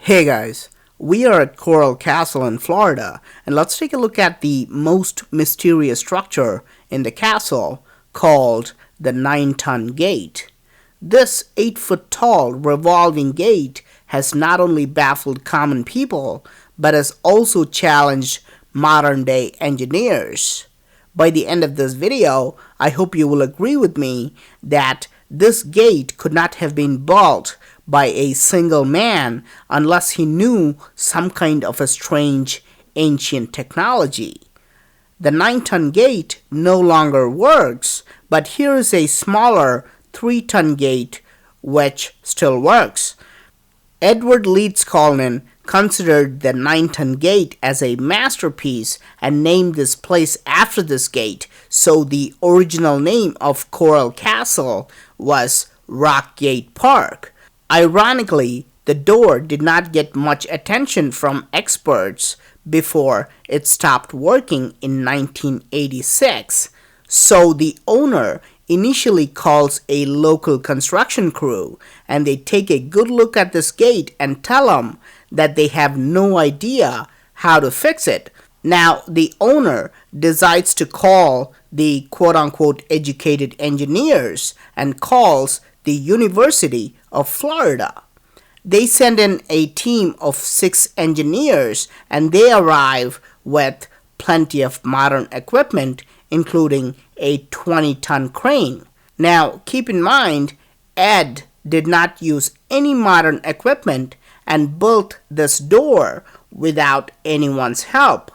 Hey guys, we are at Coral Castle in Florida, and let's take a look at the most mysterious structure in the castle called the 9-ton gate. This 8-foot tall revolving gate has not only baffled common people, but has also challenged modern day engineers. By the end of this video, I hope you will agree with me that this gate could not have been built by a single man unless he knew some kind of a strange ancient technology. The 9-ton gate no longer works, but here is a smaller 3-ton gate which still works. Edward Leeds Cullinan considered the 9-ton gate as a masterpiece and named this place after this gate, so the original name of Coral Castle was Rockgate Park. Ironically, the door did not get much attention from experts before it stopped working in 1986, so the owner initially calls a local construction crew and they take a good look at this gate and tell them that they have no idea how to fix it. Now, the owner decides to call the quote-unquote educated engineers and calls the University of Florida. They send in a team of 6 engineers and they arrive with plenty of modern equipment, including a 20-ton crane. Now, keep in mind, Ed did not use any modern equipment and built this door without anyone's help.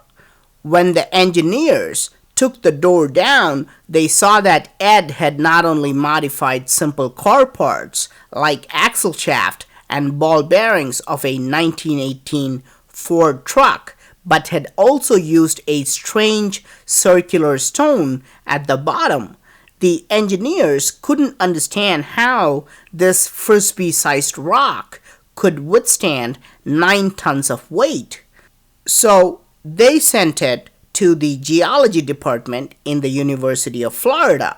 When the engineers took the door down, they saw that Ed had not only modified simple car parts like axle shaft and ball bearings of a 1918 Ford truck, but had also used a strange circular stone at the bottom. The engineers couldn't understand how this Frisbee-sized rock could withstand 9 tons of weight. So they sent it to the geology department in the University of Florida.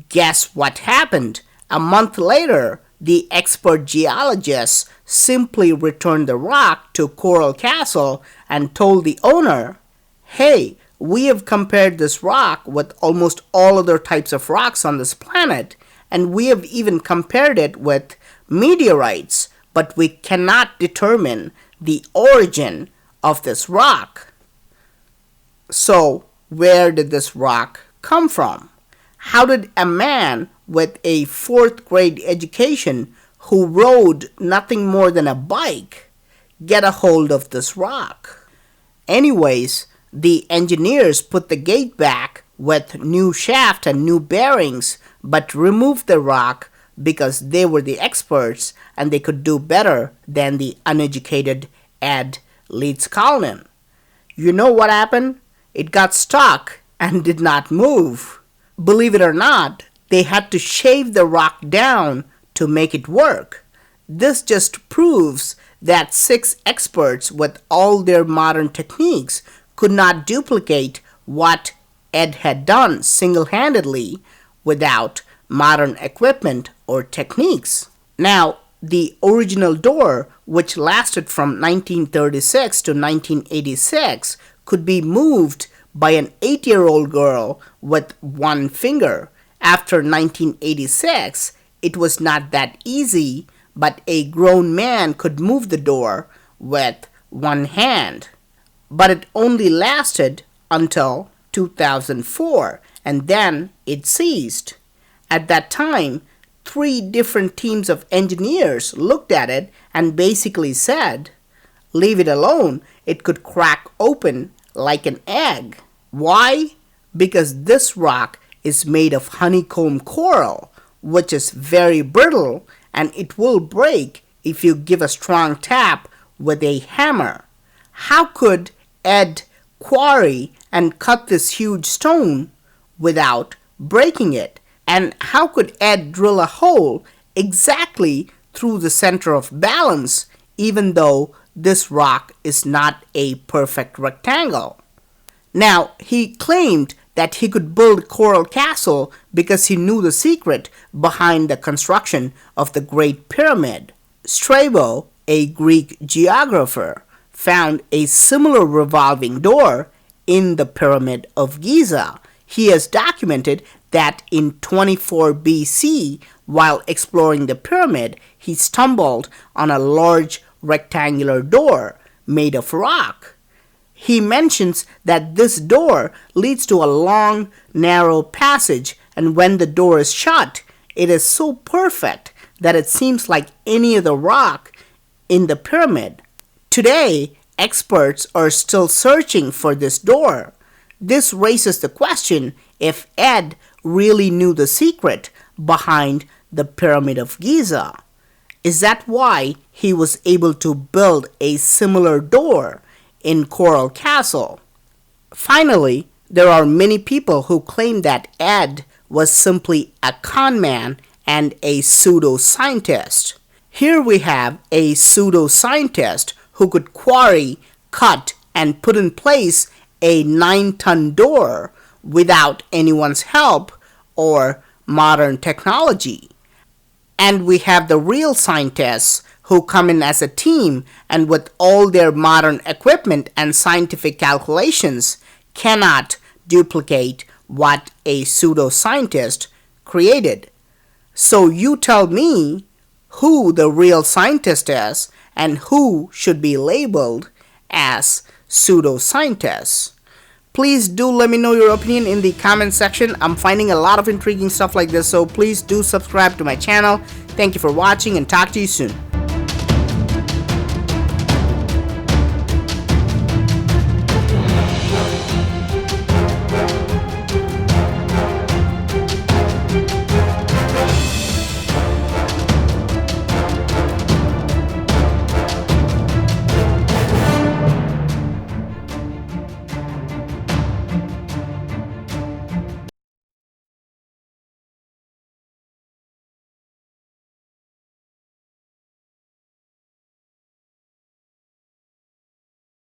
Guess what happened? A month later, the expert geologists simply returned the rock to Coral Castle and told the owner, "Hey, we have compared this rock with almost all other types of rocks on this planet, and we have even compared it with meteorites, but we cannot determine the origin of this rock." So, where did this rock come from? How did a man with a 4th grade education who rode nothing more than a bike get a hold of this rock? Anyways, the engineers put the gate back with new shaft and new bearings, but removed the rock because they were the experts and they could do better than the uneducated Ed Leeds Cullinan. You know what happened? It got stuck and did not move. Believe it or not, they had to shave the rock down to make it work. This just proves that 6 experts with all their modern techniques could not duplicate what Ed had done single-handedly without modern equipment or techniques. Now, the original door, which lasted from 1936 to 1986, could be moved by an 8-year-old girl with one finger. After 1986, it was not that easy, but a grown man could move the door with one hand. But it only lasted until 2004, and then it ceased. At that time, 3 different teams of engineers looked at it and basically said, "Leave it alone, it could crack open like an egg." Why? Because this rock is made of honeycomb coral, which is very brittle and it will break if you give a strong tap with a hammer. How could Ed quarry and cut this huge stone without breaking it? And how could Ed drill a hole exactly through the center of balance, even though this rock is not a perfect rectangle? Now, he claimed that he could build Coral Castle because he knew the secret behind the construction of the Great Pyramid. Strabo, a Greek geographer, found a similar revolving door in the Pyramid of Giza. He has documented that in 24 BC, while exploring the pyramid, he stumbled on a large rectangular door made of rock. He mentions that this door leads to a long, narrow passage, and when the door is shut, it is so perfect that it seems like any other rock in the pyramid. Today, experts are still searching for this door. This raises the question if Ed really knew the secret behind the Pyramid of Giza. Is that why he was able to build a similar door in Coral Castle? Finally, there are many people who claim that Ed was simply a con man and a pseudoscientist. Here we have a pseudoscientist who could quarry, cut, and put in place a 9-ton door without anyone's help or modern technology. And we have the real scientists who come in as a team and with all their modern equipment and scientific calculations cannot duplicate what a pseudoscientist created. So you tell me who the real scientist is and who should be labeled as pseudoscientists. Please do let me know your opinion in the comment section. I'm finding a lot of intriguing stuff like this, so please do subscribe to my channel. Thank you for watching and talk to you soon.